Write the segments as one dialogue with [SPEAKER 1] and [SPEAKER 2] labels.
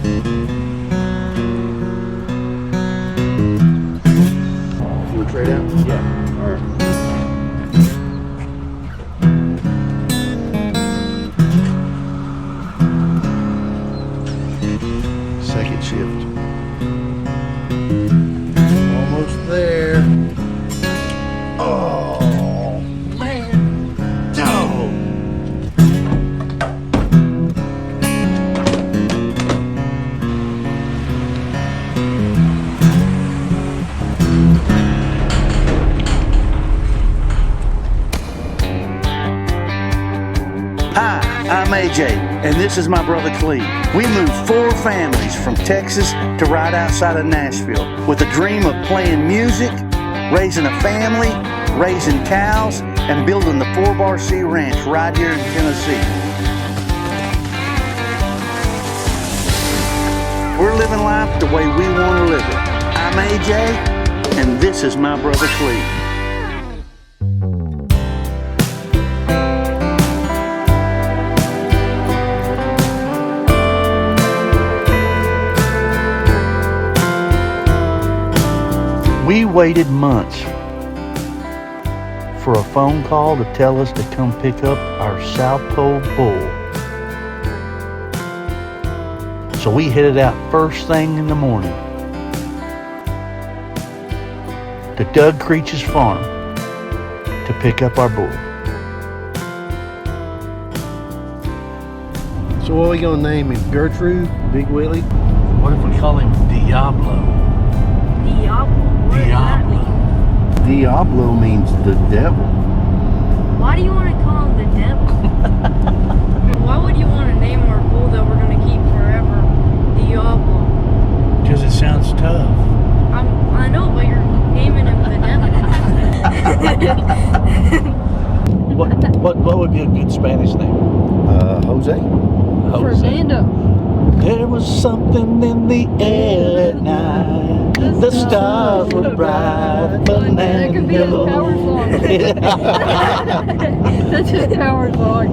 [SPEAKER 1] You want to trade out? Yeah. All right. Second shift. Almost there. Oh, man. Dog.
[SPEAKER 2] Hi, I'm AJ, and this is my brother Cleve. We moved 4 families from Texas to right outside of Nashville with a dream of playing music, raising a family, raising cows, and building the 4-Bar-C Ranch right here in Tennessee. We're living life the way we want to live it. I'm AJ, and this is my brother Cleve. We waited months for a phone call to tell us to come pick up our South Pole bull. So we headed out first thing in the morning to Doug Creech's farm to pick up our bull.
[SPEAKER 1] So what are we gonna name him? Gertrude? Big Willie?
[SPEAKER 2] What if we call him Diablo?
[SPEAKER 3] Diablo? What does that mean?
[SPEAKER 1] Diablo means the devil.
[SPEAKER 3] Why do you want to call him the devil? Why would you want to name our bull that we're going to keep forever Diablo?
[SPEAKER 2] Because it sounds tough.
[SPEAKER 3] I know, but you're naming him the devil.
[SPEAKER 2] What would be a good Spanish name?
[SPEAKER 1] Jose?
[SPEAKER 3] Fernando.
[SPEAKER 2] There was something in the air at night. The stars were bright.
[SPEAKER 3] That could be a power song. That's a power song.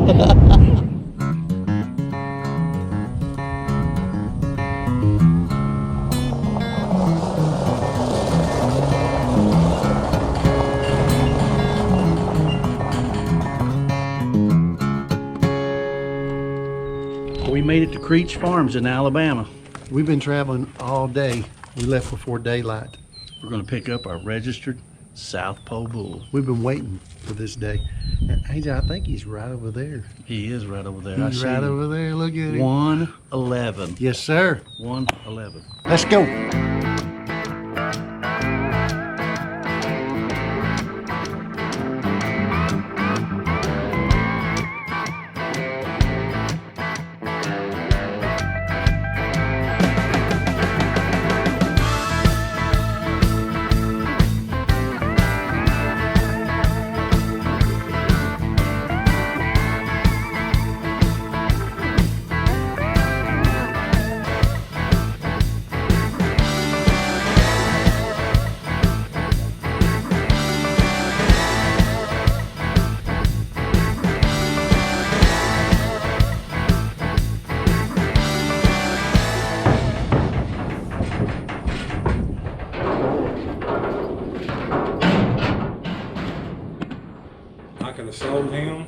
[SPEAKER 2] We made it to Creech Farms in Alabama.
[SPEAKER 1] We've been traveling all day. We left before daylight.
[SPEAKER 2] We're going to pick up our registered South Pole bull.
[SPEAKER 1] We've been waiting for this day. And AJ, I think he's right over there.
[SPEAKER 2] He is right over there.
[SPEAKER 1] He's right over there. Look at him.
[SPEAKER 2] 111.
[SPEAKER 1] Yes, sir.
[SPEAKER 2] 111.
[SPEAKER 1] Let's go.
[SPEAKER 4] I could have sold him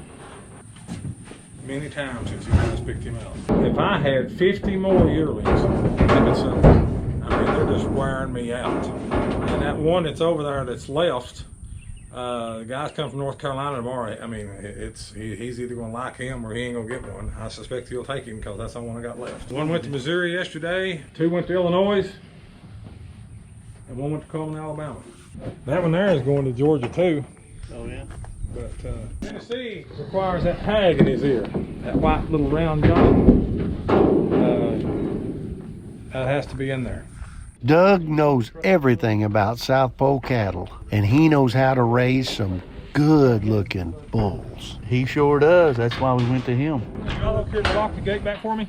[SPEAKER 4] many times since you guys picked him out. If I had 50 more yearlings, that'd be something. I mean, they're just wearing me out. And that one that's over there that's left, the guys come from North Carolina tomorrow. I mean, he's either going to like him or he ain't going to get one. I suspect he'll take him because that's the one I got left. One went to Missouri yesterday, 2 went to Illinois, and 1 went to Coleman, Alabama. That one there is going to Georgia too.
[SPEAKER 2] Oh, yeah?
[SPEAKER 4] But Tennessee requires that tag in his ear, that white little round dot. That has to be in there.
[SPEAKER 1] Doug knows everything about South Pole cattle, and he knows how to raise some good-looking bulls.
[SPEAKER 2] He sure does. That's why we went to him.
[SPEAKER 4] Y'all up here to lock the gate back for me?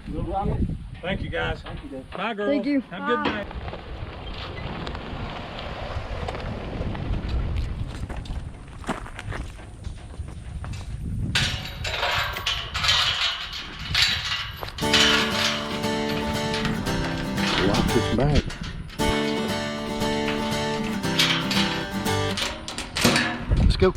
[SPEAKER 4] Thank you, guys. Thank you, Dave. Bye, girl.
[SPEAKER 3] Thank you.
[SPEAKER 4] Have a good
[SPEAKER 3] Bye.
[SPEAKER 4] night.
[SPEAKER 2] Switch back.
[SPEAKER 1] Let's go.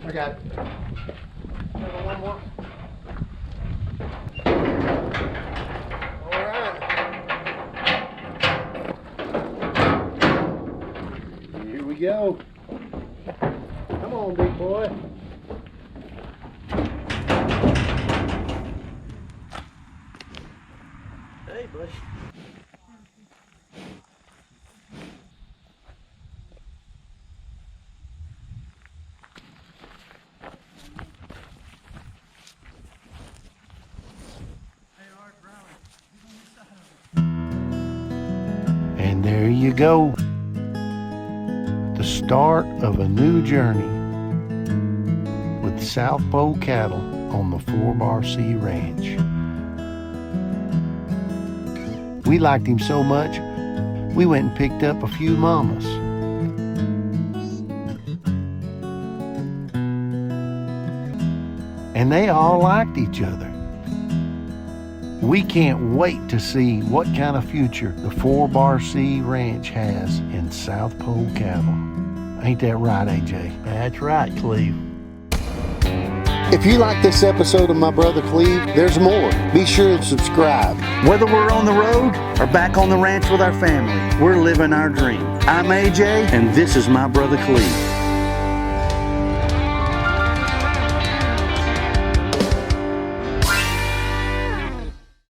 [SPEAKER 1] I got it. One more. All right. Here we go. Come on, big boy. Hey, buddy. And there you go. The start of a new journey with South Pole cattle on the 4-Bar C Ranch. We liked him so much, we went and picked up a few mamas. And they all liked each other. We can't wait to see what kind of future the 4-Bar C Ranch has in South Pole cattle. Ain't that right, AJ?
[SPEAKER 2] That's right, Cleve. If you like this episode of My Brother Cleve, there's more. Be sure to subscribe. Whether we're on the road or back on the ranch with our family, we're living our dream. I'm AJ, and this is My Brother Cleve.